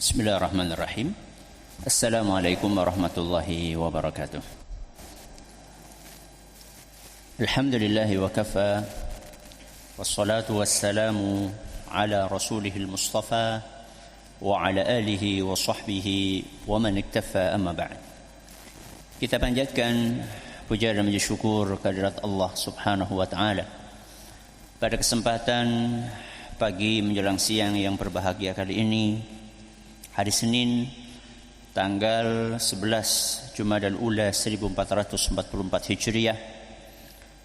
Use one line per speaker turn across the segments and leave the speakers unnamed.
Bismillahirrahmanirrahim. Assalamualaikum warahmatullahi wabarakatuh. Alhamdulillahi wa kafa, wassalatu wassalamu ala rasulihil mustafa wa ala alihi wa sahbihi wa man iktafa, amma ba'd. Kita panjatkan puja dan puji syukur kehadirat Allah subhanahu wa ta'ala pada kesempatan pagi menjelang siang yang berbahagia kali ini, hari Senin tanggal 11 Jumadal Ula 1444 Hijriah,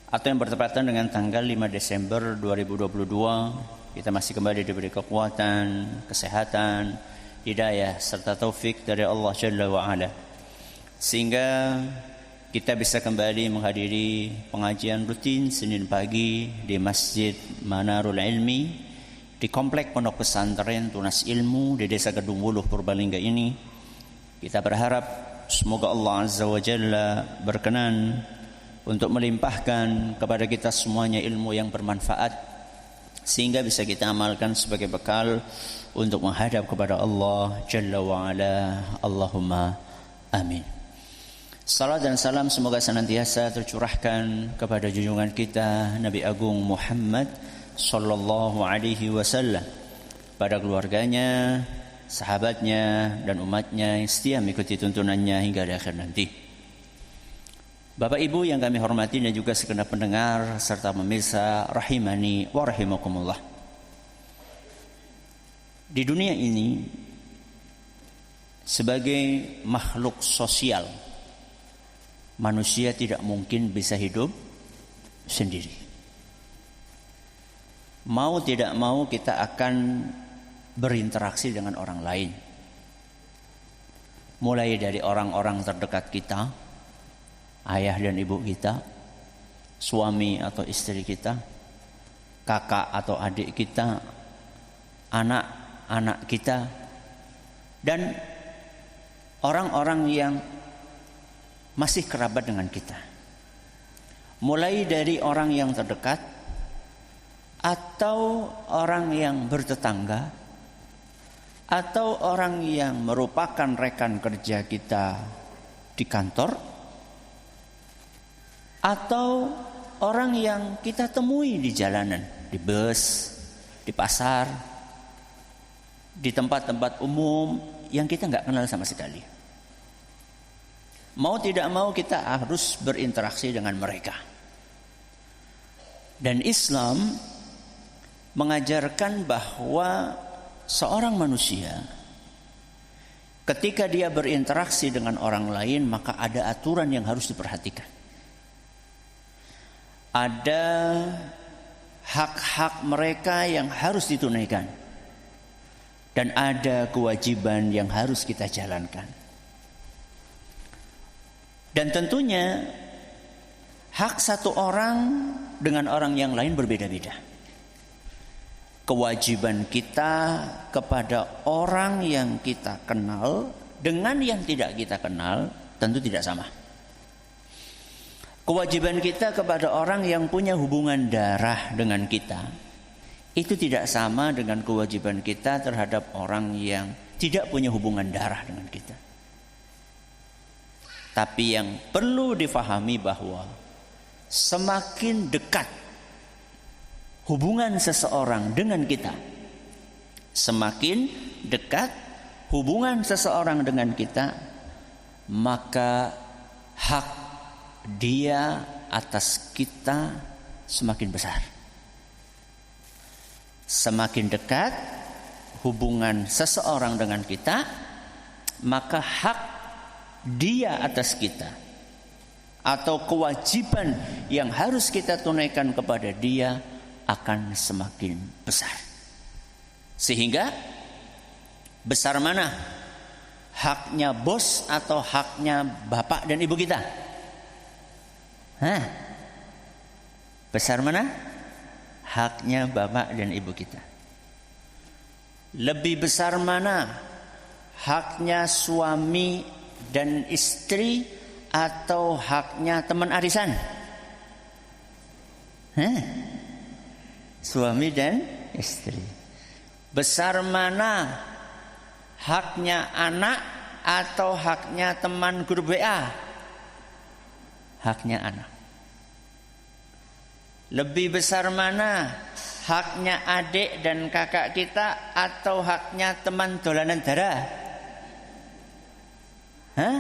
atau yang bertepatan dengan tanggal 5 Desember 2022. Kita masih kembali diberi kekuatan, kesehatan, hidayah serta taufik dari Allah Jalla wa Ala, sehingga kita bisa kembali menghadiri pengajian rutin Senin pagi di Masjid Manarul Ilmi di Komplek Pondok Pesantren Tunas Ilmu di Desa Kedung Wuluh, Purbalingga ini. Kita berharap semoga Allah Azza wa Jalla berkenan untuk melimpahkan kepada kita semuanya ilmu yang bermanfaat, sehingga bisa kita amalkan sebagai bekal untuk menghadap kepada Allah Jalla wa Ala. Allahumma amin. Salam dan salam semoga senantiasa tercurahkan kepada junjungan kita Nabi Agung Muhammad sallallahu alaihi wasallam, pada keluarganya, sahabatnya dan umatnya yang setia mengikuti tuntunannya hingga di akhir nanti. Bapak Ibu yang kami hormati dan juga segenap pendengar serta pemirsa rahimani wa rahimakumullah. Di dunia ini, sebagai makhluk sosial, manusia tidak mungkin bisa hidup sendiri. Mau tidak mau kita akan berinteraksi dengan orang lain. Mulai dari orang-orang terdekat kita, ayah dan ibu kita, suami atau istri kita, kakak atau adik kita, anak-anak kita, dan orang-orang yang masih kerabat dengan kita. Mulai dari orang yang terdekat atau orang yang bertetangga, atau orang yang merupakan rekan kerja kita di kantor, atau orang yang kita temui di jalanan, di bus, di pasar, di tempat-tempat umum yang kita nggak kenal sama sekali. Mau tidak mau kita harus berinteraksi dengan mereka. Dan Islam mengajarkan bahwa seorang manusia ketika dia berinteraksi dengan orang lain, maka ada aturan yang harus diperhatikan. Ada hak-hak mereka yang harus ditunaikan, dan ada kewajiban yang harus kita jalankan. Dan tentunya hak satu orang dengan orang yang lain berbeda-beda. Kewajiban kita kepada orang yang kita kenal dengan yang tidak kita kenal tentu tidak sama. Kewajiban kita kepada orang yang punya hubungan darah dengan kita itu tidak sama dengan kewajiban kita terhadap orang yang tidak punya hubungan darah dengan kita. Tapi yang perlu difahami bahwa semakin dekat hubungan seseorang dengan kita, semakin dekat hubungan seseorang dengan kita, maka hak dia atas kita semakin besar. Semakin dekat hubungan seseorang dengan kita, maka hak dia atas kita atau kewajiban yang harus kita tunaikan kepada dia akan semakin besar. Sehingga besar mana haknya bos atau haknya bapak dan ibu kita? Besar mana haknya bapak dan ibu kita? Lebih besar mana haknya suami dan istri atau haknya teman arisan? Suami dan istri. Besar mana Haknya anak atau haknya teman grup WA? Haknya anak. Lebih besar mana? Haknya adik dan kakak kita atau haknya teman dolanan darah? Hah?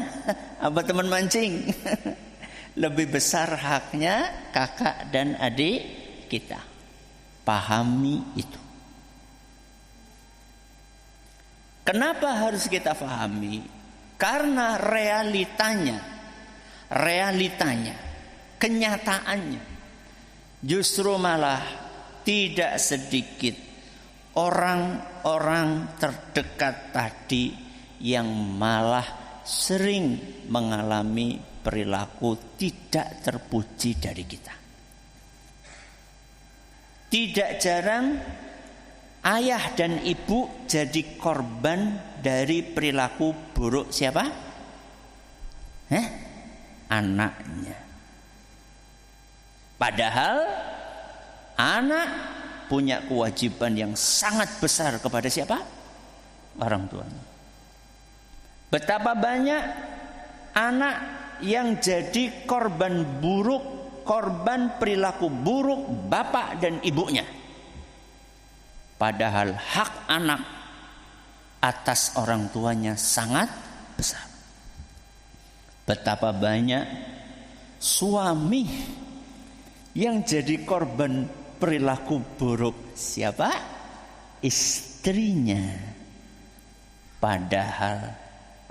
Apa teman mancing? Lebih besar haknya kakak dan adik kita. Pahami itu. Kenapa harus kita pahami? Karena realitanya, kenyataannya, justru malah tidak sedikit orang-orang terdekat tadi yang malah sering mengalami perilaku tidak terpuji dari kita. Tidak jarang ayah dan ibu jadi korban dari perilaku buruk siapa? Anaknya. Padahal anak punya kewajiban yang sangat besar kepada siapa? Orang tuanya. Betapa banyak anak yang jadi korban buruk, korban perilaku buruk bapak dan ibunya. Padahal hak anak atas orang tuanya sangat besar. Betapa banyak suami yang jadi korban perilaku buruk siapa? Istrinya. Padahal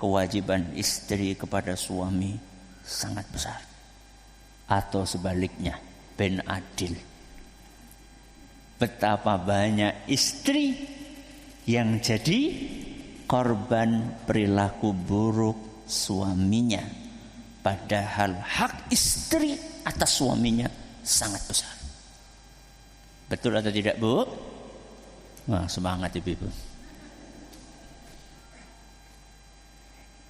kewajiban istri kepada suami sangat besar. Atau sebaliknya, ben adil. Betapa banyak istri yang jadi korban perilaku buruk suaminya. Padahal hak istri atas suaminya sangat besar. Betul atau tidak, Bu? Wah, semangat ibu-ibu.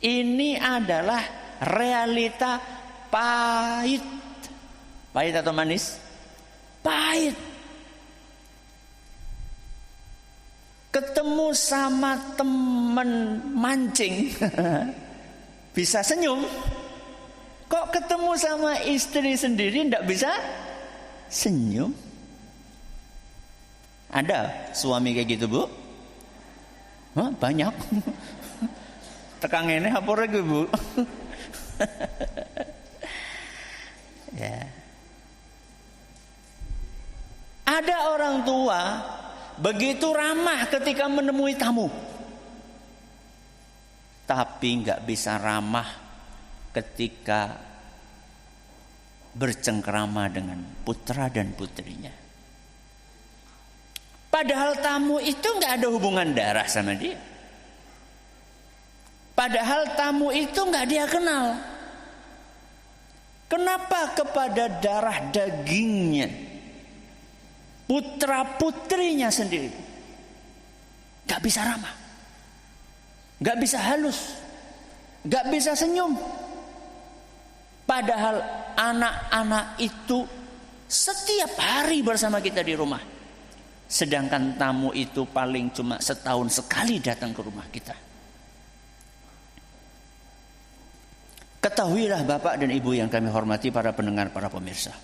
Ini adalah realita pahit. Pahit atau manis? Pahit. Ketemu sama teman mancing bisa senyum. Kok ketemu sama istri sendiri tidak bisa senyum? Ada suami kayak gitu, Bu? Hah, banyak. Tekang ini apa lagi, Bu? Ya. Ada orang tua begitu ramah ketika menemui tamu, tapi nggak bisa ramah ketika bercengkrama dengan putra dan putrinya. Padahal tamu itu nggak ada hubungan darah sama dia. Padahal tamu itu nggak dia kenal. Kenapa kepada darah dagingnya, putra putrinya sendiri nggak bisa ramah, nggak bisa halus, nggak bisa senyum? Padahal anak-anak itu setiap hari bersama kita di rumah. Sedangkan tamu itu paling cuma setahun sekali datang ke rumah kita. Ketahuilah Bapak dan Ibu yang kami hormati, para pendengar, para pemirsa.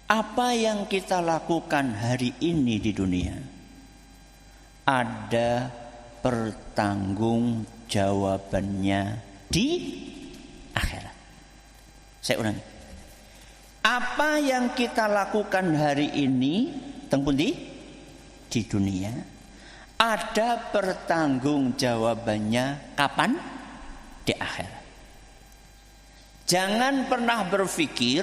Apa yang kita lakukan hari ini di dunia ada pertanggungjawabannya di akhirat. Saya ulangi. Apa yang kita lakukan hari ini tengpundi di dunia ada pertanggungjawabannya kapan? Di akhirat. Jangan pernah berpikir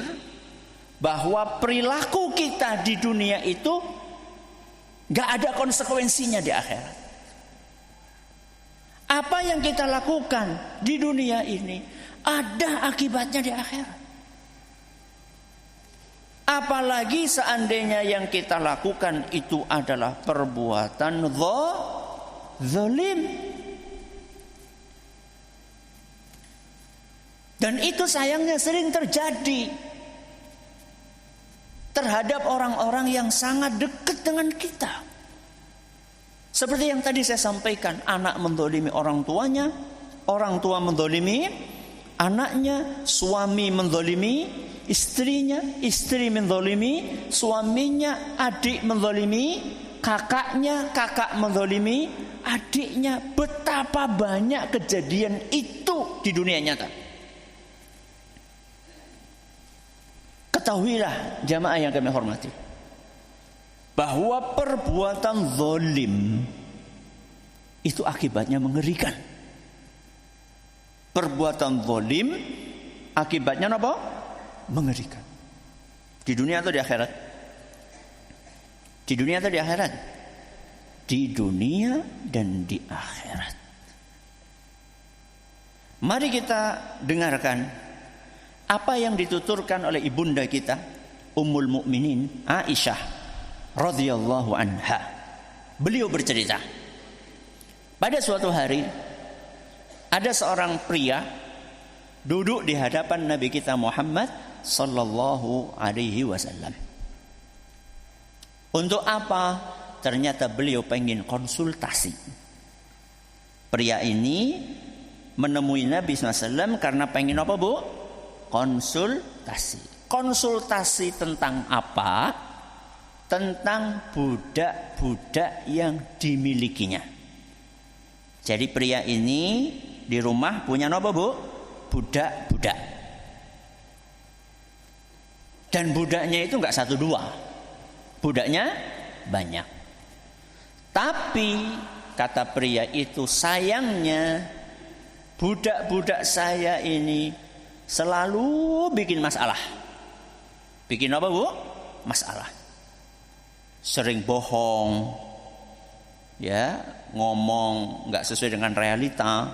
bahwa perilaku kita di dunia itu gak ada konsekuensinya di akhirat. Apa yang kita lakukan di dunia ini ada akibatnya di akhirat. Apalagi seandainya yang kita lakukan itu adalah perbuatan zalim. Dan itu sayangnya sering terjadi terhadap orang-orang yang sangat dekat dengan kita. Seperti yang tadi saya sampaikan, anak mendolimi orang tuanya, orang tua mendolimi anaknya, suami mendolimi istrinya, istri mendolimi suaminya, adik mendolimi kakaknya, kakak mendolimi adiknya. Betapa banyak kejadian itu di dunia nyata. Ketahuilah jamaah yang kami hormati, bahwa perbuatan zalim itu akibatnya mengerikan. Perbuatan zalim akibatnya apa? Mengerikan. Di dunia atau di akhirat? Di dunia atau di akhirat? Di dunia dan di akhirat. Mari kita dengarkan apa yang dituturkan oleh ibunda kita Ummul Mukminin Aisyah radhiyallahu anha. Beliau bercerita, pada suatu hari ada seorang pria duduk di hadapan Nabi kita Muhammad sallallahu alaihi wasallam. Untuk apa? Ternyata beliau pengen konsultasi. Pria ini menemui Nabi SAW karena pengen apa, Bu? Konsultasi. Konsultasi tentang apa? Tentang budak-budak yang dimilikinya. Jadi pria ini di rumah punya apa, Bu? Budak-budak. Dan budaknya itu enggak satu dua. Budaknya banyak. Tapi kata pria itu, sayangnya budak-budak saya ini selalu bikin masalah. Bikin apa, Bu? Masalah. Sering bohong, ya, ngomong nggak sesuai dengan realita,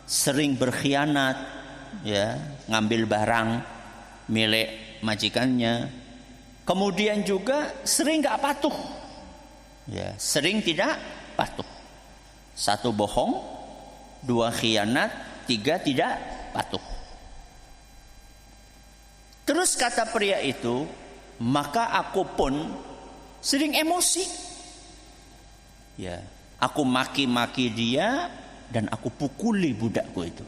sering berkhianat, ya, ngambil barang milik majikannya. Kemudian juga sering nggak patuh, ya, sering tidak patuh. 1 bohong, 2 khianat, 3 tidak patuh. Terus kata pria itu, maka aku pun sering emosi. Ya, aku maki-maki dia dan aku pukuli budakku itu.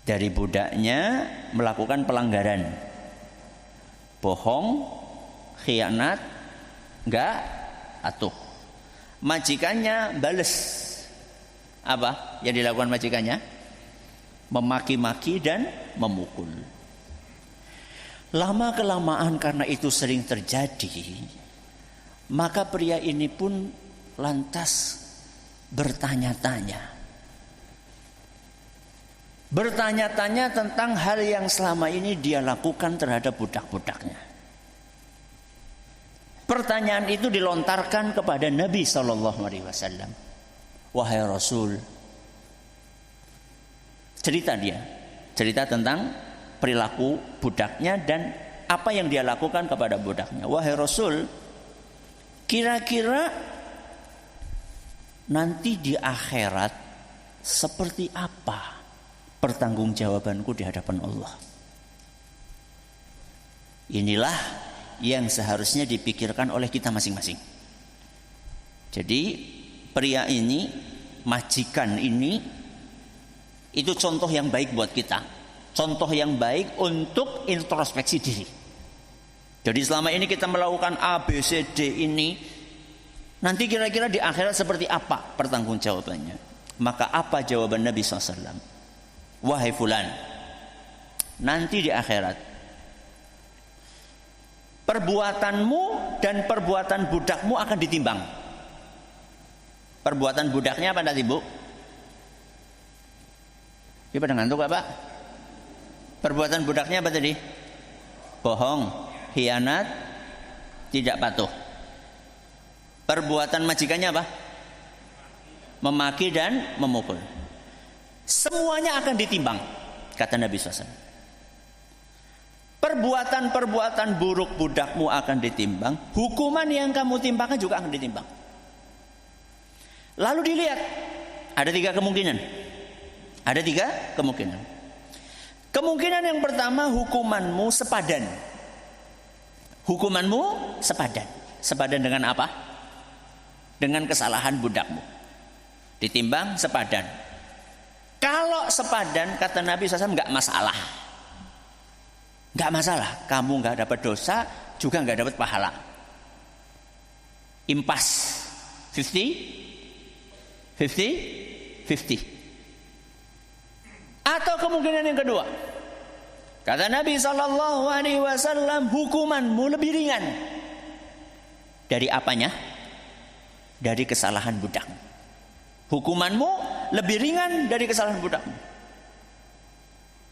Dari budaknya melakukan pelanggaran, bohong, khianat, enggak patuh. Majikannya bales. Apa yang dilakukan majikannya? Memaki-maki dan memukul. Lama kelamaan karena itu sering terjadi, maka pria ini pun lantas bertanya-tanya. Bertanya-tanya tentang hal yang selama ini dia lakukan terhadap budak-budaknya. Pertanyaan itu dilontarkan kepada Nabi SAW. Wahai Rasul, cerita tentang perilaku budaknya dan apa yang dia lakukan kepada budaknya. Wahai Rasul, kira-kira nanti di akhirat seperti apa pertanggungjawabanku di hadapan Allah? Inilah yang seharusnya dipikirkan oleh kita masing-masing. Jadi pria ini, majikan ini, itu contoh yang baik buat kita. Contoh yang baik untuk introspeksi diri. Jadi selama ini kita melakukan A, B, C, D ini, nanti kira-kira di akhirat seperti apa pertanggungjawabannya? Maka apa jawaban Nabi SAW? Wahai fulan, nanti di akhirat perbuatanmu dan perbuatan budakmu akan ditimbang. Perbuatan budaknya apa tadi, Bu? Dia pada ngantuk apa? Perbuatan budaknya apa tadi? Bohong, khianat, tidak patuh. Perbuatan majikannya apa? Memaki dan memukul. Semuanya akan ditimbang, kata Nabi SAW. Perbuatan-perbuatan buruk budakmu akan ditimbang. Hukuman yang kamu timpakan juga akan ditimbang. Lalu dilihat, ada 3 kemungkinan. Ada 3 kemungkinan. Kemungkinan yang pertama, hukumanmu sepadan. Hukumanmu sepadan. Sepadan dengan apa? dengan kesalahan budakmu. Ditimbang sepadan. Kalau sepadan, kata Nabi SAW, enggak masalah. Enggak masalah. Kamu enggak dapat dosa, juga enggak dapat pahala. Impas. 50. Atau kemungkinan yang kedua. Kata Nabi SAW, hukumanmu lebih ringan. Dari apanya? Dari kesalahan budakmu. Hukumanmu lebih ringan dari kesalahan budakmu.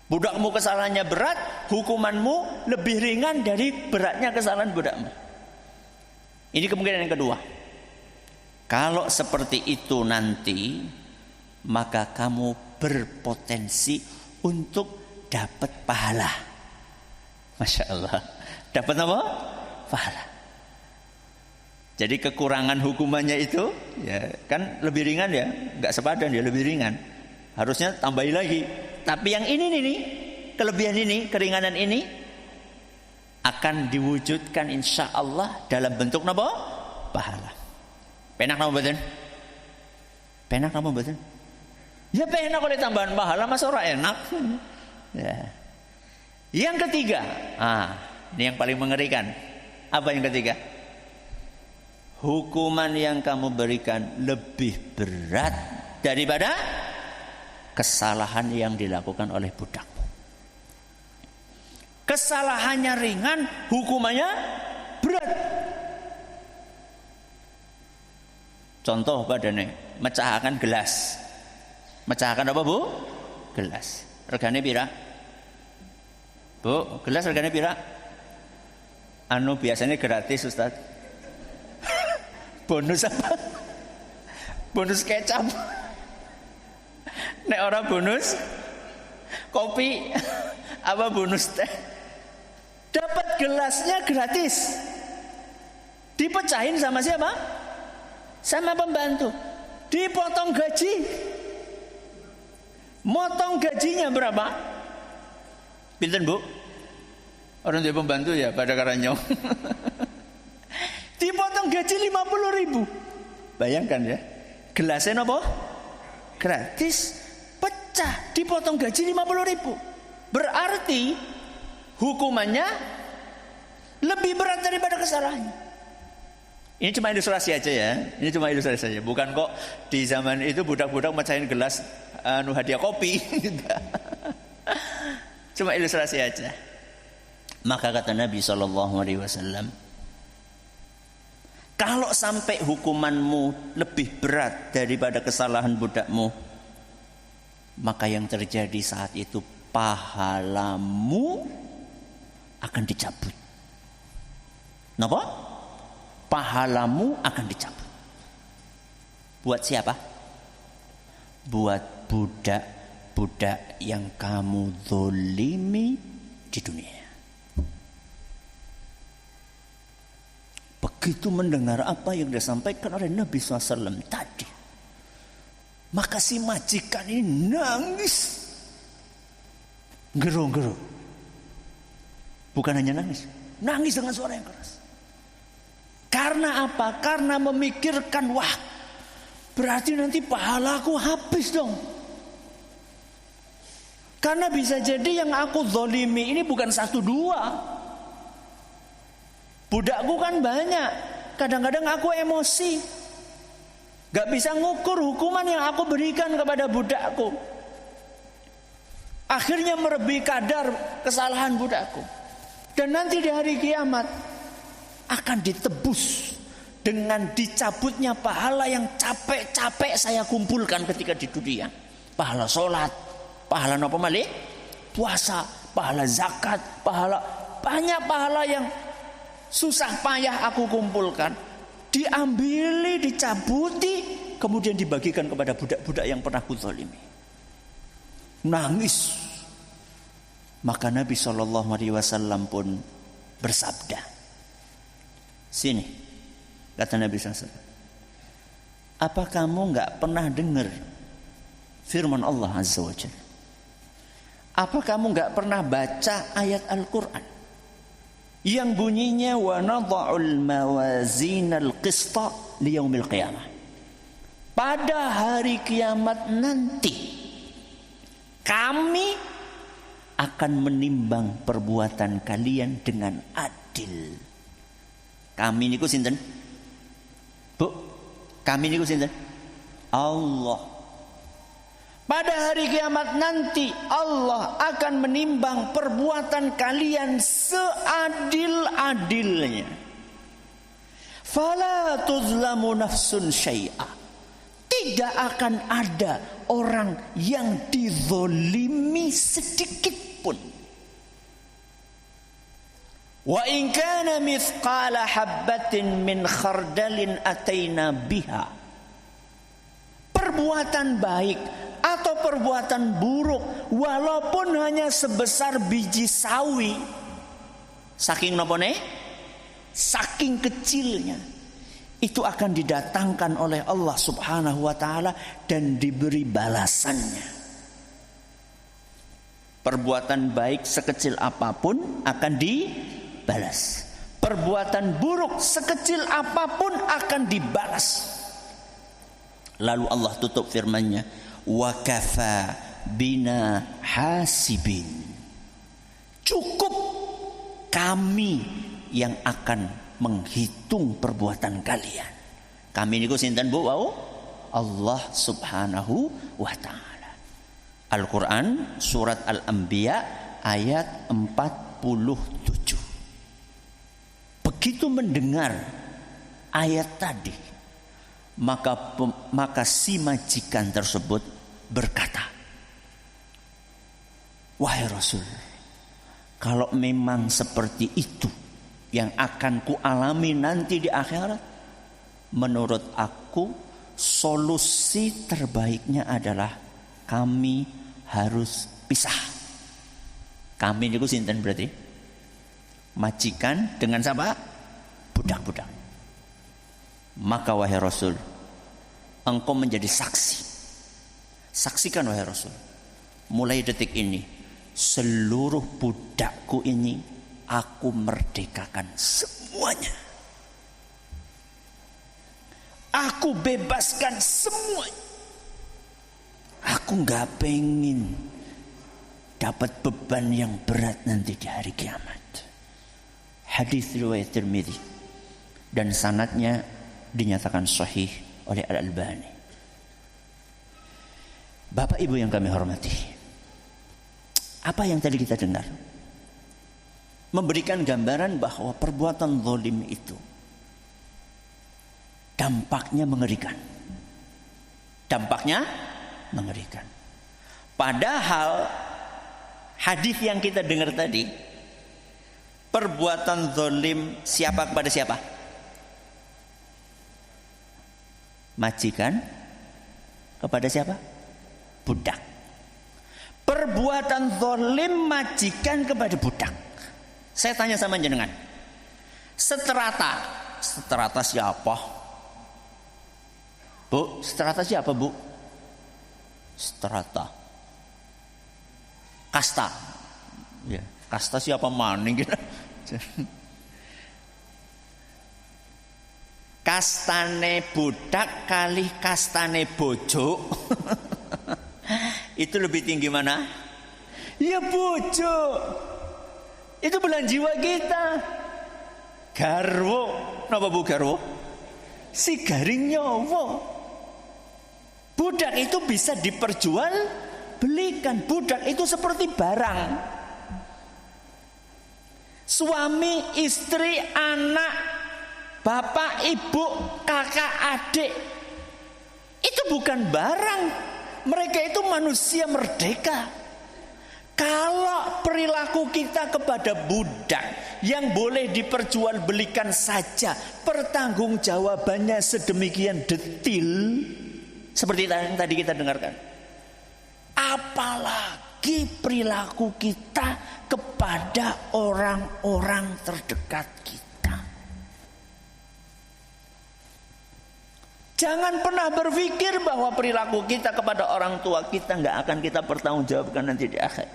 Budakmu kesalahannya berat, hukumanmu lebih ringan dari beratnya kesalahan budakmu. Ini kemungkinan yang kedua. Kalau seperti itu nanti, maka kamu berpotensi untuk dapat pahala. Masya Allah. Dapat apa? Pahala. Jadi kekurangan hukumannya itu, ya kan lebih ringan ya, nggak sepadan ya, lebih ringan. Harusnya tambahin lagi. Tapi yang ini nih, kelebihan ini, keringanan ini akan diwujudkan insya Allah dalam bentuk apa? Pahala. Penak nama betul? Penak nama betul? Ya penak oleh tambahan pahala, masa orang enak? Ya. Yang ketiga, ini yang paling mengerikan. Apa yang ketiga? Hukuman yang kamu berikan lebih berat daripada kesalahan yang dilakukan oleh budakmu. Kesalahannya ringan, hukumannya berat. Contoh padane, mecahakan gelas. Mecahakan apa, Bu? Gelas. Regane pira? Bu, gelas regane pira? Biasanya gratis, Ustaz. Bonus apa? Bonus kecap. Nek orang bonus kopi, apa bonus teh? Dapat gelasnya gratis. Dipecahin sama siapa? Sama pembantu. Dipotong gaji. Motong gajinya berapa? Pinten, Bu? Orang dia pembantu ya pada karanyong. Dipotong gaji 50.000. Bayangkan ya. Gelasnya apa? Gratis. Pecah. Dipotong gaji 50.000. Berarti hukumannya lebih berat daripada kesalahannya. Ini cuma ilustrasi aja ya. Ini cuma ilustrasi saja. Bukan kok di zaman itu budak-budak mecahin gelas hadiah kopi. Cuma ilustrasi aja. Maka kata Nabi SAW, kalau sampai hukumanmu lebih berat daripada kesalahan budakmu, maka yang terjadi saat itu pahalamu akan dicabut. Kenapa? Pahalamu akan dicabut. Buat siapa? Buat budak-budak yang kamu zolimi di dunia. Begitu mendengar apa yang disampaikan oleh Nabi SAW tadi, maka si majikan ini nangis, gero-gero. Bukan hanya nangis, nangis dengan suara yang keras. Karena apa? Karena memikirkan, wah, berarti nanti pahalaku habis dong. Karena bisa jadi yang aku zolimi ini bukan 1-2. Budakku kan banyak. Kadang-kadang aku emosi, gak bisa ngukur hukuman yang aku berikan kepada budakku. Akhirnya melebihi kadar kesalahan budakku. Dan nanti di hari kiamat akan ditebus dengan dicabutnya pahala yang capek-capek saya kumpulkan ketika di dunia. Pahala sholat, pahala apa malih? Puasa, pahala zakat, pahala, banyak pahala yang susah payah aku kumpulkan, diambili, dicabuti, kemudian dibagikan kepada budak-budak yang pernah kuzalimi. Nangis. Maka Nabi SAW pun bersabda, sini, kata Nabi SAW, apa kamu gak pernah dengar firman Allah Azza wa Jalla? Apa kamu gak pernah baca ayat Al-Quran yang bunyinya wa nadha'ul mawazinal qista liyaumil qiyamah. Pada hari kiamat nanti kami akan menimbang perbuatan kalian dengan adil. Kami niku sinten? Bu, kami niku sinten? Allah. Pada hari kiamat nanti Allah akan menimbang perbuatan kalian seadil-adilnya. Fala tuzlamu nafsun syai'a. Tidak akan ada orang yang dizolimi sedikit pun. Wa in kana mithqala habbatin min khardalin ataina biha. Perbuatan baik atau perbuatan buruk walaupun hanya sebesar biji sawi, saking napa ne? Saking kecilnya, itu akan didatangkan oleh Allah Subhanahu wa taala dan diberi balasannya. Perbuatan baik sekecil apapun akan dibalas. Perbuatan buruk sekecil apapun akan dibalas. Lalu Allah tutup firman-Nya, wa kafa bina hasibin. Cukup kami yang akan menghitung perbuatan kalian. Kami niku sinten Bu? Wau? Allah Subhanahu wa taala. Al-Qur'an surat Al-Anbiya ayat 47. Begitu mendengar ayat tadi, maka si majikan tersebut berkata, wahai Rasul, kalau memang seperti itu yang akan ku alami nanti di akhirat, menurut aku solusi terbaiknya adalah kami harus pisah. Kami itu sinten berarti? Majikan dengan siapa? Budak-budak. Maka wahai Rasul, engkau menjadi saksi. Saksikan wahai Rasul, mulai detik ini seluruh budakku ini aku merdekakan semuanya. Aku bebaskan semuanya. Aku gak pengen dapat beban yang berat nanti di hari kiamat. Hadis riwayat Tirmidzi dan sanadnya dinyatakan sahih oleh Al-Albani. Bapak Ibu yang kami hormati, apa yang tadi kita dengar memberikan gambaran bahwa perbuatan zalim itu dampaknya mengerikan. Dampaknya mengerikan. Padahal hadis yang kita dengar tadi, perbuatan zalim siapa kepada siapa? Majikan kepada siapa? Budak. Perbuatan zalim majikan kepada budak. Saya tanya sama jenengan, seterata siapa? Bu, seterata siapa Bu? Seterata kasta. Ya, kasta siapa maning gitu. Kastane budak kali kastane bojo. Itu lebih tinggi mana? Ya bojo. Itu belahan jiwa kita. Garwo, napa Bu garwo? Si garing nyawa. Budak itu bisa diperjual belikan. Budak itu seperti barang. Suami, istri, anak, bapak, ibu, kakak, adik, itu bukan barang. Mereka itu manusia merdeka. Kalau perilaku kita kepada budak yang boleh diperjualbelikan saja, pertanggungjawabannya sedemikian detil seperti yang tadi kita dengarkan, apalagi perilaku kita kepada orang-orang terdekat kita. Jangan pernah berpikir bahwa perilaku kita kepada orang tua kita nggak akan kita pertanggungjawabkan nanti di akhir.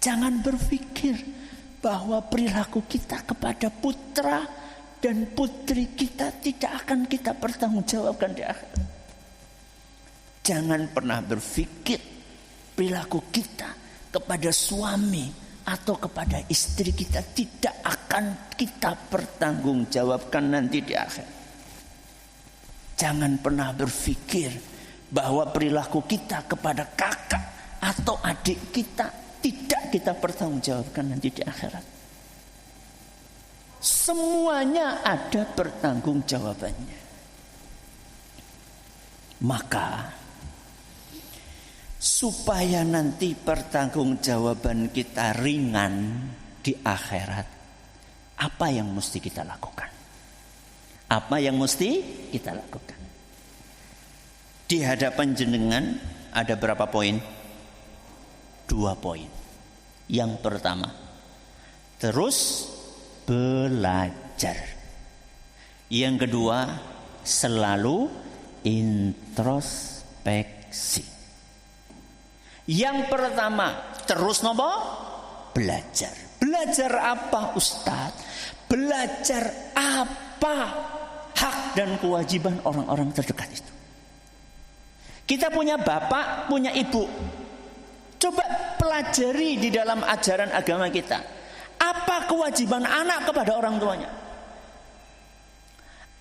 Jangan berpikir bahwa perilaku kita kepada putra dan putri kita tidak akan kita pertanggungjawabkan di akhirat. Jangan pernah berpikir perilaku kita kepada suami atau kepada istri kita tidak akan kita pertanggungjawabkan nanti di akhirat. Jangan pernah berpikir bahwa perilaku kita kepada kakak atau adik kita tidak kita pertanggungjawabkan nanti di akhirat. Semuanya ada pertanggungjawabannya. Maka supaya nanti pertanggungjawaban kita ringan di akhirat, apa yang mesti kita lakukan? Apa yang mesti kita lakukan? Di hadapan jenengan ada berapa poin? 2 poin. Yang pertama, terus belajar. Yang kedua, selalu introspeksi. Yang pertama, terus nopo? Belajar. Belajar apa, Ustaz? Belajar apa hak dan kewajiban orang-orang terdekat itu. Kita punya bapak, punya ibu. Coba pelajari di dalam ajaran agama kita. Apa kewajiban anak kepada orang tuanya?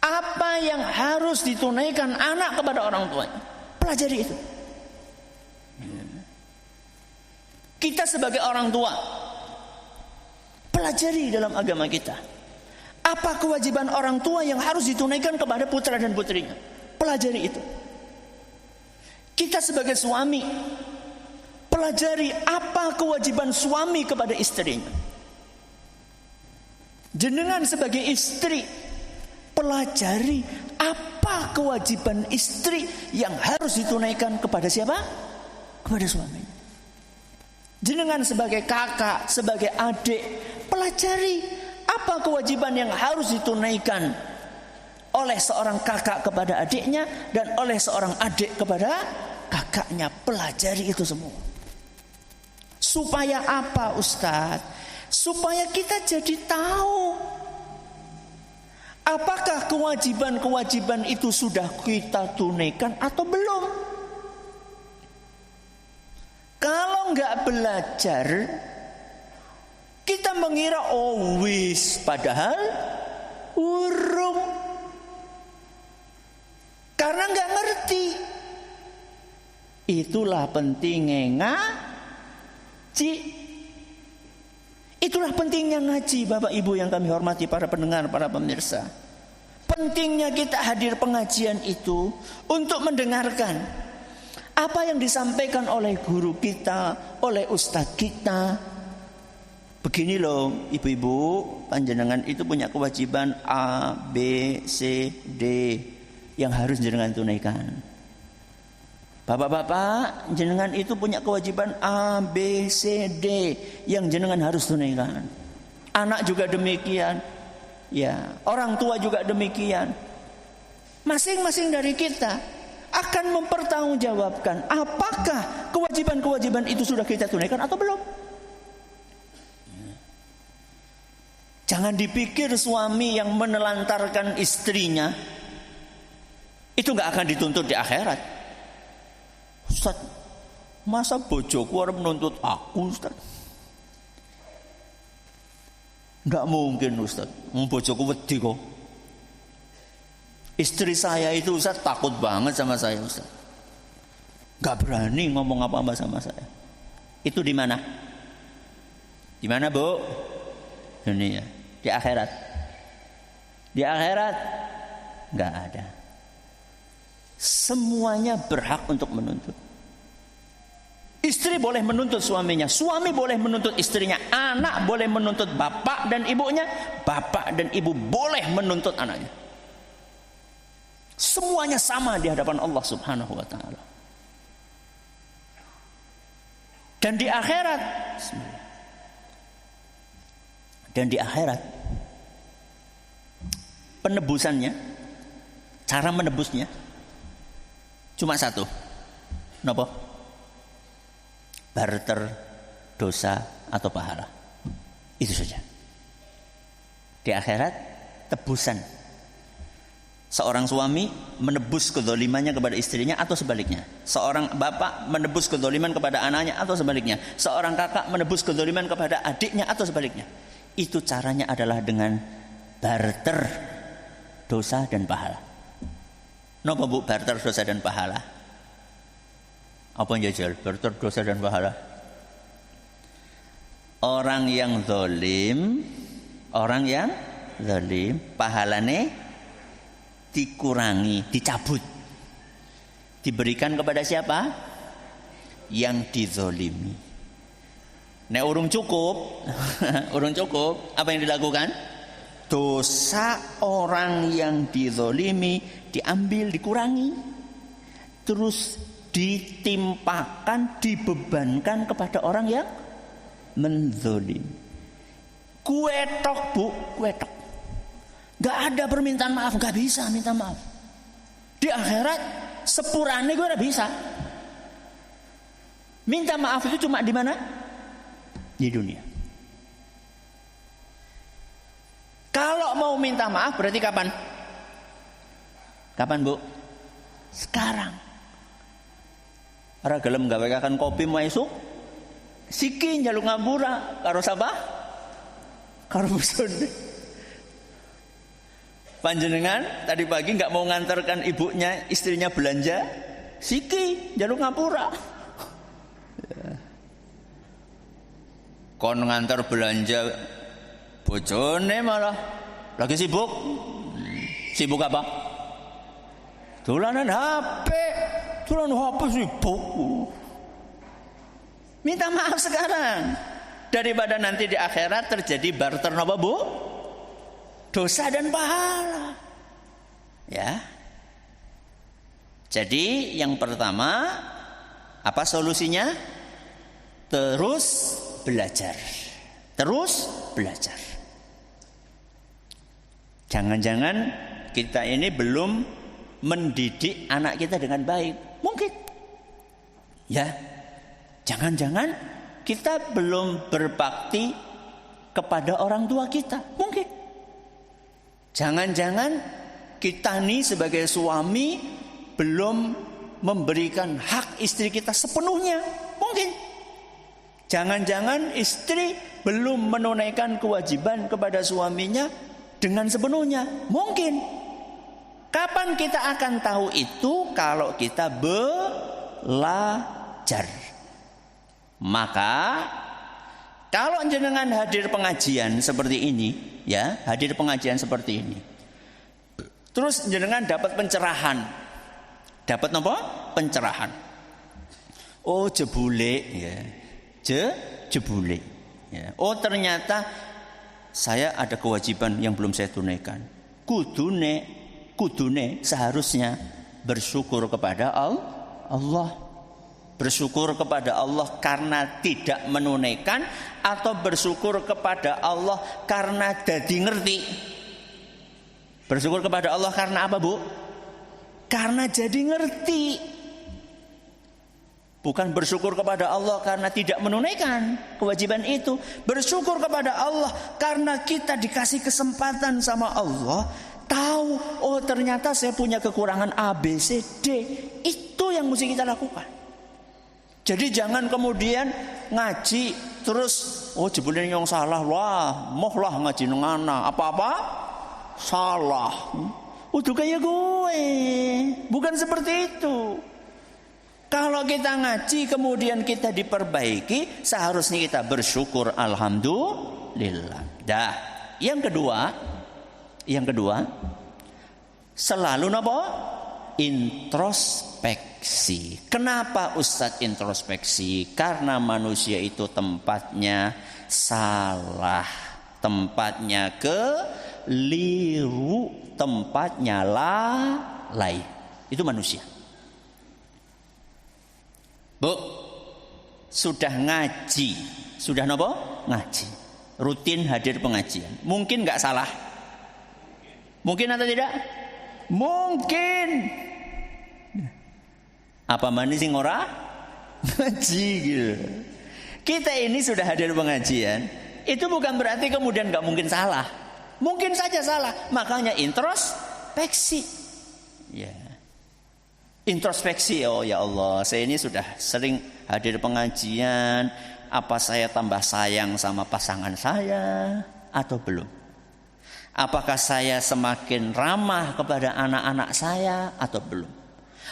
Apa yang harus ditunaikan anak kepada orang tuanya? Pelajari itu. Kita sebagai orang tua, pelajari dalam agama kita. Apa kewajiban orang tua yang harus ditunaikan kepada putra dan putrinya? Pelajari itu. Kita sebagai suami, pelajari apa kewajiban suami kepada istrinya. Jenengan sebagai istri, pelajari apa kewajiban istri yang harus ditunaikan kepada siapa? Kepada suami. Jenengan sebagai kakak, sebagai adik, pelajari apa kewajiban yang harus ditunaikan oleh seorang kakak kepada adiknya dan oleh seorang adik kepada kakaknya. Pelajari itu semua. Supaya apa, Ustaz? Supaya kita jadi tahu apakah kewajiban-kewajiban itu sudah kita tunaikan atau belum. Kalau nggak belajar, kita mengira oh wis, padahal urung. Karena nggak ngerti. Itulah pentingnya ngaji. Itulah pentingnya ngaji, Bapak Ibu yang kami hormati, para pendengar, para pemirsa. Pentingnya kita hadir pengajian itu untuk mendengarkan apa yang disampaikan oleh guru kita, oleh ustadz kita. Begini loh, ibu-ibu, panjenengan itu punya kewajiban A, B, C, D yang harus jenengan tunaikan. Bapak-bapak, jenengan itu punya kewajiban A, B, C, D yang jenengan harus tunaikan. Anak juga demikian. Ya, orang tua juga demikian. Masing-masing dari kita akan mempertanggungjawabkan apakah kewajiban-kewajiban itu sudah kita tunaikan atau belum. Jangan dipikir suami yang menelantarkan istrinya itu gak akan dituntut di akhirat. Ustaz, masa bojoku orang menuntut aku, Ustaz? Gak mungkin, Ustaz. Bojoku wedi kok. Istri saya itu, Ustaz, takut banget sama saya, Ustaz. Gak berani ngomong apa-apa sama saya. Itu di mana? Di mana, Bu? Dunia. Di akhirat. Di akhirat gak ada. Semuanya berhak untuk menuntut. Istri boleh menuntut suaminya, suami boleh menuntut istrinya, anak boleh menuntut bapak dan ibunya, bapak dan ibu boleh menuntut anaknya. Semuanya sama di hadapan Allah Subhanahu wa taala. Dan di akhirat, penebusannya, cara menebusnya cuma satu. Napa? Barter dosa atau pahala. Itu saja. Di akhirat tebusan. Seorang suami menebus kezalimannya kepada istrinya atau sebaliknya. Seorang bapak menebus kezaliman kepada anaknya atau sebaliknya. Seorang kakak menebus kezaliman kepada adiknya atau sebaliknya. Itu caranya adalah dengan barter dosa dan pahala. Napa Bu barter dosa dan pahala? Apa yang jajal? Barter dosa dan pahala. Orang yang zalim, pahalane dikurangi, dicabut. Diberikan kepada siapa? Yang dizolimi. Nek urung cukup, apa yang dilakukan? Dosa orang yang dizolimi diambil, dikurangi. Terus ditimpakan, dibebankan kepada orang yang menzolim. Kuetok Bu, kuetok. Gak ada permintaan maaf, gak bisa minta maaf. Di akhirat sepurane gue gak bisa. Minta maaf itu cuma di mana? Di dunia. Kalau mau minta maaf berarti kapan? Kapan Bu? Sekarang. Ora gelem gawe kakan kopi mau esuk. Siki njaluk ngapura karo sapa? Karo busune. Panjenengan tadi pagi nggak mau ngantarkan ibunya, istrinya belanja, siki jaluk ngapura. Kon ngantar belanja, bojone malah lagi sibuk. Sibuk apa? Dolanan HP sibuk. Minta maaf sekarang daripada nanti di akhirat terjadi barter napa Bu? Dosa dan pahala. Ya. Jadi yang pertama, apa solusinya? Terus belajar. Jangan-jangan kita ini belum mendidik anak kita dengan baik. Mungkin. Ya. Jangan-jangan kita belum berbakti kepada orang tua kita. Mungkin. Jangan-jangan kita nih sebagai suami belum memberikan hak istri kita sepenuhnya. Mungkin. Jangan-jangan istri belum menunaikan kewajiban kepada suaminya dengan sepenuhnya. Mungkin. Kapan kita akan tahu itu? Kalau kita belajar. Maka kalau jenengan hadir pengajian seperti ini, ya, hadir pengajian seperti ini. Terus jenengan dapat pencerahan. Dapat apa? Pencerahan. Oh, jebule, ya. Jebule. Ya. Oh, ternyata saya ada kewajiban yang belum saya tunaikan. Kudune seharusnya bersyukur kepada Allah. Bersyukur kepada Allah karena tidak menunaikan, atau bersyukur kepada Allah karena dadi ngerti. Bersyukur kepada Allah karena apa Bu? Karena jadi ngerti. Bukan bersyukur kepada Allah karena tidak menunaikan kewajiban itu. Bersyukur kepada Allah karena kita dikasih kesempatan sama Allah. Tahu, oh ternyata saya punya kekurangan A, B, C, D. Itu yang mesti kita lakukan. Jadi jangan kemudian ngaji terus jebule yang salah, wah moh lah ngaji nang ana apa-apa salah. Udah kayak gue. Bukan seperti itu. Kalau kita ngaji kemudian kita diperbaiki, seharusnya kita bersyukur alhamdulillah. Dah. Yang kedua selalu napa? Introspeksi. Kenapa Ustadz introspeksi? Karena manusia itu tempatnya salah, tempatnya keliru, tempatnya lalai. Itu manusia. Bu, sudah ngaji, sudah nopo? Ngaji. Rutin hadir pengajian. Mungkin nggak salah? Mungkin atau tidak? Mungkin. Apa manis sing ora ngaji gitu. Kita ini sudah hadir pengajian, Itu bukan berarti kemudian nggak mungkin salah. Mungkin saja salah. Makanya introspeksi. Ya. Introspeksi. Oh ya Allah, saya ini sudah sering hadir pengajian. Apa saya tambah sayang sama pasangan saya atau belum? Apakah saya semakin ramah kepada anak-anak saya atau belum?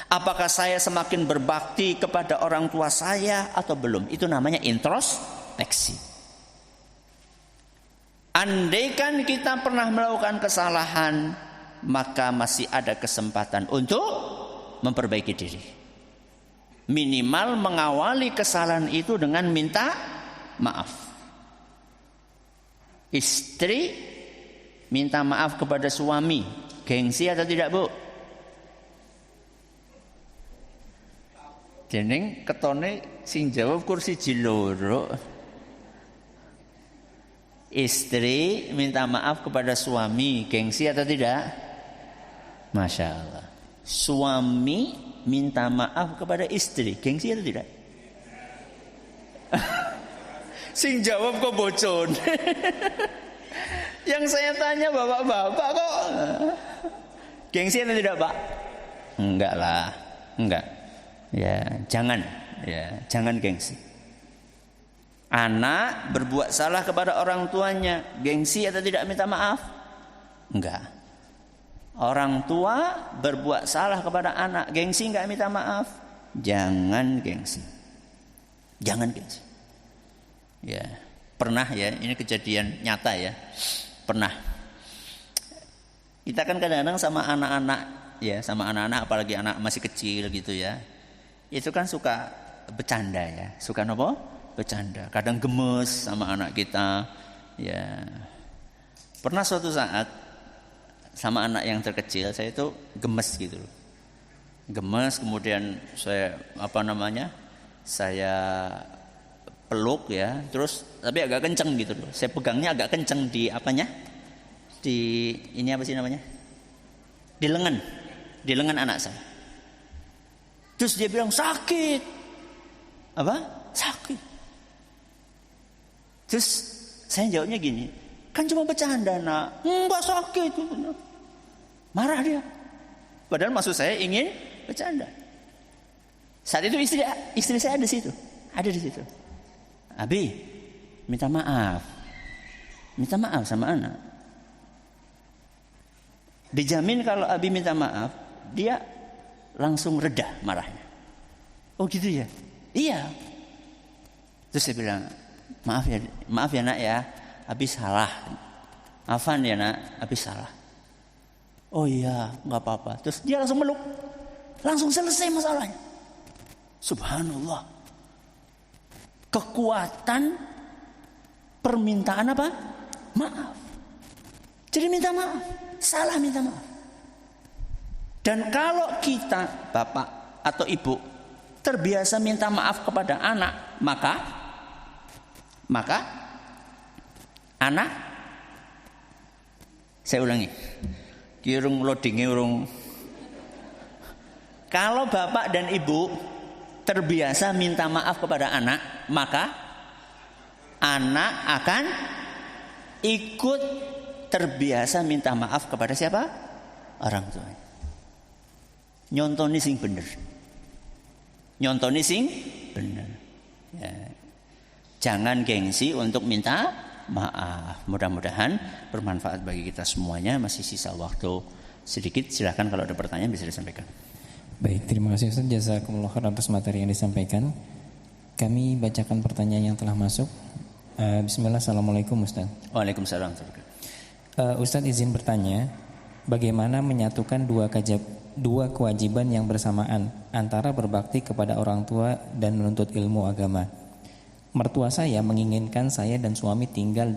Apakah saya semakin berbakti kepada orang tua saya atau belum? Itu namanya introspeksi. Andaikan kita pernah melakukan kesalahan, maka masih ada kesempatan untuk memperbaiki diri. Minimal mengawali kesalahan itu dengan minta maaf. Istri minta maaf kepada suami, gengsi atau tidak, Bu? Jeneng ketone sing jawab kursi jiloro. Istri minta maaf kepada suami, gengsi atau tidak? Masya Allah. Suami minta maaf kepada istri, gengsi atau tidak? Sing jawab kok bocon. Yang saya tanya bapak-bapak kok gengsi atau tidak, Pak? Enggak lah, enggak. Ya, jangan gengsi. Anak berbuat salah kepada orang tuanya, gengsi atau tidak minta maaf? Enggak. Orang tua berbuat salah kepada anak, gengsi enggak minta maaf? Jangan gengsi. Jangan gengsi. Ya, pernah ya, ini kejadian nyata ya. Pernah. Kita kan kadang-kadang sama anak-anak ya, sama anak-anak apalagi anak masih kecil gitu ya. Itu kan suka bercanda ya. Suka apa? Bercanda. Kadang gemes sama anak kita. Ya. Pernah suatu saat sama anak yang terkecil saya itu gemes gitu. Gemes, kemudian saya saya peluk ya, terus tapi agak kenceng gitu loh. Saya pegangnya agak kenceng di apanya? Di ini apa sih namanya? Di lengan anak saya. Terus dia bilang sakit. Apa? Sakit. Terus saya jawabnya gini, kan cuma bercanda nak. Enggak sakit. Marah dia. Padahal maksud saya ingin bercanda. Saat itu istri saya ada di situ. Ada di situ. Abi, minta maaf. Minta maaf sama anak. Dijamin kalau Abi minta maaf, dia langsung reda marahnya. Oh gitu ya? Iya. Terus saya bilang, maaf ya nak ya, Abi salah. Maafan ya nak, Abi salah. Oh iya, nggak apa-apa. Terus dia langsung meluk, langsung selesai masalahnya. Subhanallah. Kekuatan permintaan apa? Maaf. Jadi minta maaf, salah minta maaf. Dan kalau kita, bapak atau ibu, terbiasa minta maaf kepada anak, maka anak, saya ulangi, kirung loadingnya urung. Kalau bapak dan ibu terbiasa minta maaf kepada anak, maka anak akan ikut terbiasa minta maaf kepada siapa? Orang tua. Nyontoni sing bener. Nyontoni sing bener. Ya. Jangan gengsi untuk minta maaf. Mudah-mudahan bermanfaat bagi kita semuanya. Masih sisa waktu sedikit. Silakan kalau ada pertanyaan bisa disampaikan.
Baik, terima kasih Ustaz. Jazakumullah khairan atas materi yang disampaikan. Kami bacakan pertanyaan yang telah masuk. Bismillah, assalamualaikum Ustaz.
Waalaikumsalam.
Ustaz izin bertanya, bagaimana menyatukan dua kewajiban yang bersamaan antara berbakti kepada orang tua dan menuntut ilmu agama? Mertua saya menginginkan saya dan suami tinggal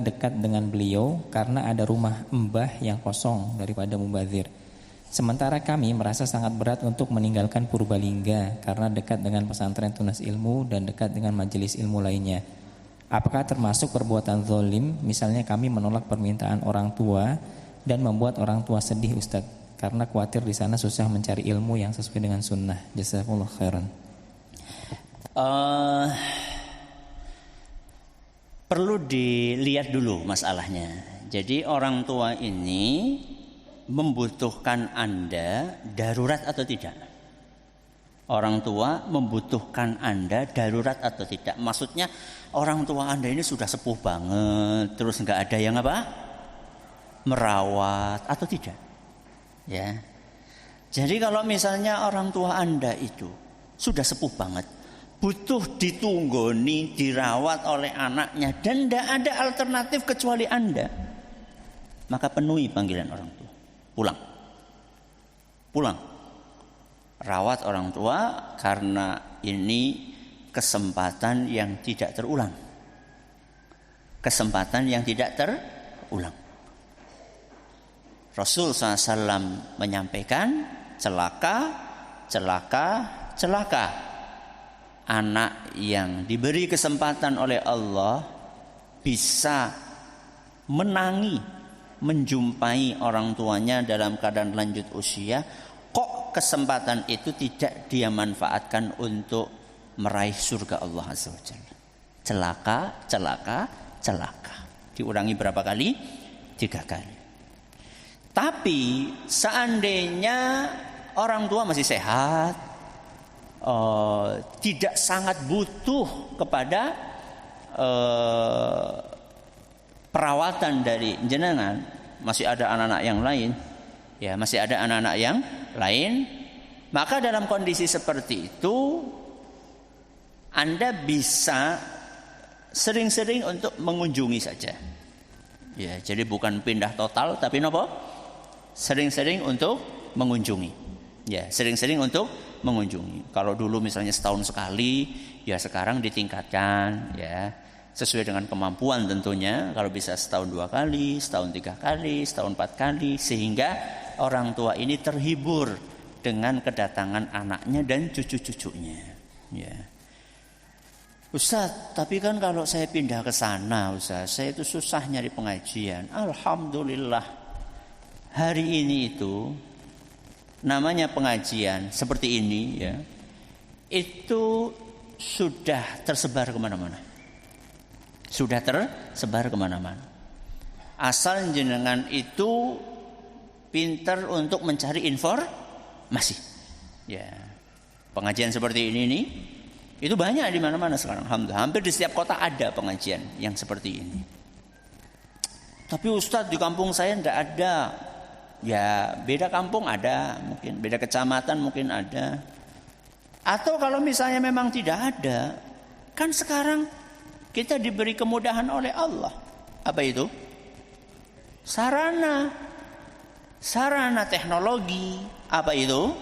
dekat dengan beliau karena ada rumah mbah yang kosong daripada mubazir. Sementara kami merasa sangat berat untuk meninggalkan Purbalingga karena dekat dengan pesantren Tunas Ilmu dan dekat dengan majelis ilmu lainnya. Apakah termasuk perbuatan zalim? Misalnya kami menolak permintaan orang tua dan membuat orang tua sedih Ustaz, karena khawatir di sana susah mencari ilmu yang sesuai dengan sunnah. Jazakumullah khairan.
perlu dilihat dulu masalahnya. Jadi orang tua ini membutuhkan Anda darurat atau tidak? Orang tua membutuhkan Anda darurat atau tidak? Maksudnya orang tua Anda ini sudah sepuh banget, terus nggak ada yang merawat atau tidak? Ya. Jadi kalau misalnya orang tua Anda itu sudah sepuh banget, butuh ditunggoni, dirawat oleh anaknya, dan tidak ada alternatif kecuali Anda, maka penuhi panggilan orang tua. Pulang. Rawat orang tua, karena ini kesempatan yang tidak terulang. Kesempatan yang tidak terulang. Rasul SAW menyampaikan, celaka anak yang diberi kesempatan oleh Allah bisa menjumpai orang tuanya dalam keadaan lanjut usia, kok kesempatan itu tidak dia manfaatkan untuk meraih surga Allah Azza wa Jalla. Celaka. Diulangi berapa kali? 3 kali. Tapi seandainya orang tua masih sehat, tidak sangat butuh kepada perawatan dari jenengan, masih ada anak-anak yang lain, maka dalam kondisi seperti itu Anda bisa sering-sering untuk mengunjungi saja. Ya, jadi bukan pindah total, tapi sering-sering untuk mengunjungi. Ya, sering-sering untuk mengunjungi. Kalau dulu misalnya setahun sekali, ya sekarang ditingkatkan, ya sesuai dengan kemampuan tentunya. Kalau bisa setahun 2 kali, setahun 3 kali, setahun 4 kali, sehingga orang tua ini terhibur dengan kedatangan anaknya dan cucu-cucunya. Ya. Ustaz, tapi kan kalau saya pindah ke sana, Ustaz, saya itu susah nyari pengajian. Alhamdulillah. Hari ini itu namanya pengajian seperti ini, ya, itu sudah tersebar kemana-mana. Asal jenengan itu pintar untuk mencari informasi. Ya, pengajian seperti ini nih, itu banyak di mana-mana sekarang. Hampir di setiap kota ada pengajian yang seperti ini. Tapi Ustadz, di kampung saya tidak ada. Ya, beda kampung ada, mungkin beda kecamatan mungkin ada. Atau kalau misalnya memang tidak ada, kan sekarang kita diberi kemudahan oleh Allah. Apa itu? Sarana teknologi. Apa itu?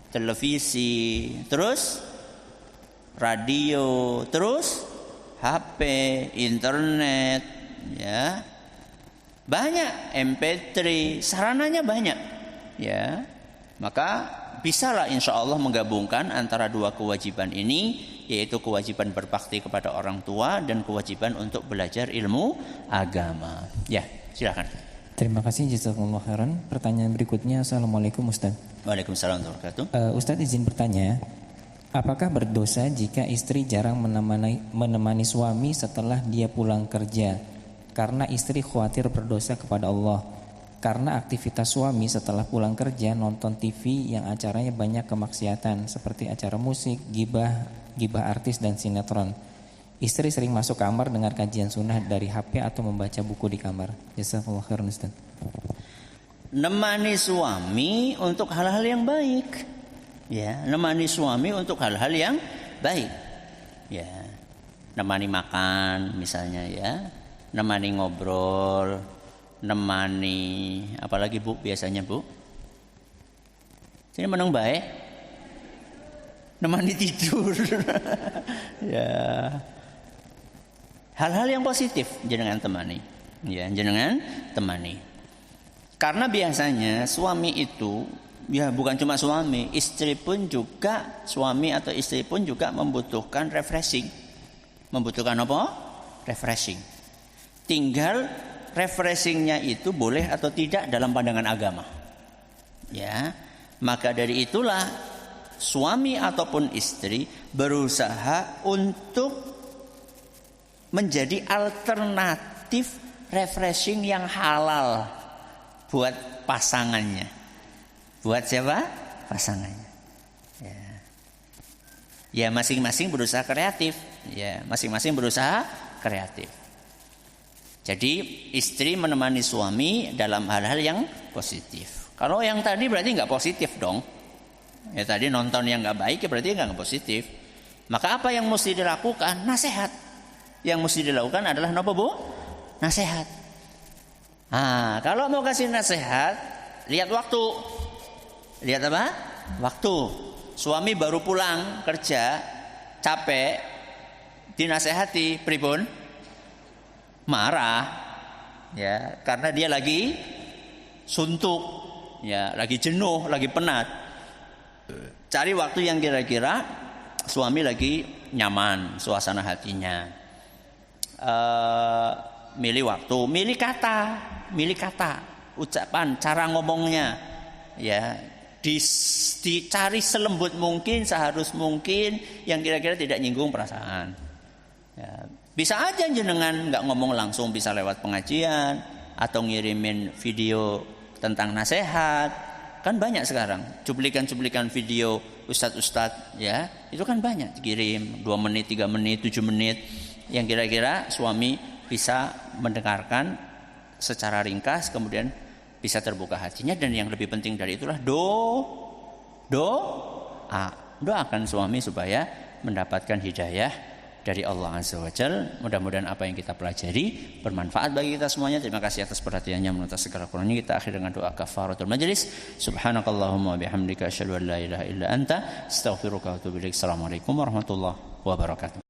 Televisi, terus radio, terus HP, internet, ya. Banyak, MP3, sarananya banyak, ya. Maka bisalah insya Allah menggabungkan antara 2 kewajiban ini, yaitu kewajiban berbakti kepada orang tua dan kewajiban untuk belajar ilmu agama. Ya, silakan.
Terima kasih, jazakumullah khairan. Pertanyaan berikutnya, Assalamualaikum Ustaz.
Waalaikumsalam warahmatullahi wabarakatuh.
Ustaz izin bertanya, apakah berdosa jika istri jarang menemani suami setelah dia pulang kerja? Karena istri khawatir berdosa kepada Allah. Karena aktivitas suami setelah pulang kerja nonton TV yang acaranya banyak kemaksiatan seperti acara musik, gibah artis dan sinetron. Istri sering masuk kamar dengar kajian sunnah dari HP atau membaca buku di kamar. Jazakallahu khairan Ustaz.
Nemani suami untuk hal-hal yang baik. Ya, nemani suami untuk hal-hal yang baik. Ya. Nemani makan misalnya, ya. Nemani ngobrol, nemani apalagi Bu biasanya Bu? Sini meneng bae. Nemani tidur. Ya. Hal-hal yang positif jenengan temani. Ya, jenengan temani. Karena biasanya suami itu, ya bukan cuma suami, suami atau istri pun juga membutuhkan refreshing. Membutuhkan apa? Refreshing. Tinggal refreshingnya itu boleh atau tidak dalam pandangan agama. Ya, maka dari itulah suami ataupun istri berusaha untuk menjadi alternatif refreshing yang halal buat pasangannya. Buat siapa? Pasangannya. Ya masing-masing berusaha kreatif. Ya, masing-masing berusaha kreatif. Jadi istri menemani suami dalam hal-hal yang positif. Kalau yang tadi berarti nggak positif dong. Ya tadi nonton yang nggak baik ya berarti nggak positif. Maka apa yang mesti dilakukan? Nasihat. Yang mesti dilakukan adalah apa bu? Nasihat. Nah, kalau mau kasih nasihat, lihat waktu. Lihat apa? Waktu. Suami baru pulang kerja, capek, dinasehati, pripun? Marah. Ya, karena dia lagi suntuk, ya, lagi jenuh, lagi penat. Cari waktu yang kira-kira suami lagi nyaman suasana hatinya. Milih waktu, milih kata, ucapan, cara ngomongnya, ya. Dicari selembut mungkin, sehalus mungkin yang kira-kira tidak nyinggung perasaan. Ya, bisa aja jenengan nggak ngomong langsung, bisa lewat pengajian atau ngirimin video tentang nasihat. Kan banyak sekarang cuplikan-cuplikan video ustadz-ustadz, ya itu kan banyak dikirim 2 menit, 3 menit, 7 menit yang kira-kira suami bisa mendengarkan secara ringkas, kemudian bisa terbuka hatinya. Dan yang lebih penting dari itulah doakan suami supaya mendapatkan hidayah dari Allah Azza wa Jalla. Mudah-mudahan apa yang kita pelajari bermanfaat bagi kita semuanya. Terima kasih atas perhatiannya menuntas segala kurangnya. Kita akhir dengan doa kafaratul majlis. Subhanakallahumma bihamdika asyhadu an la ilaha illa anta astaghfiruka wa atubu ilaik. Assalamualaikum warahmatullahi wabarakatuh.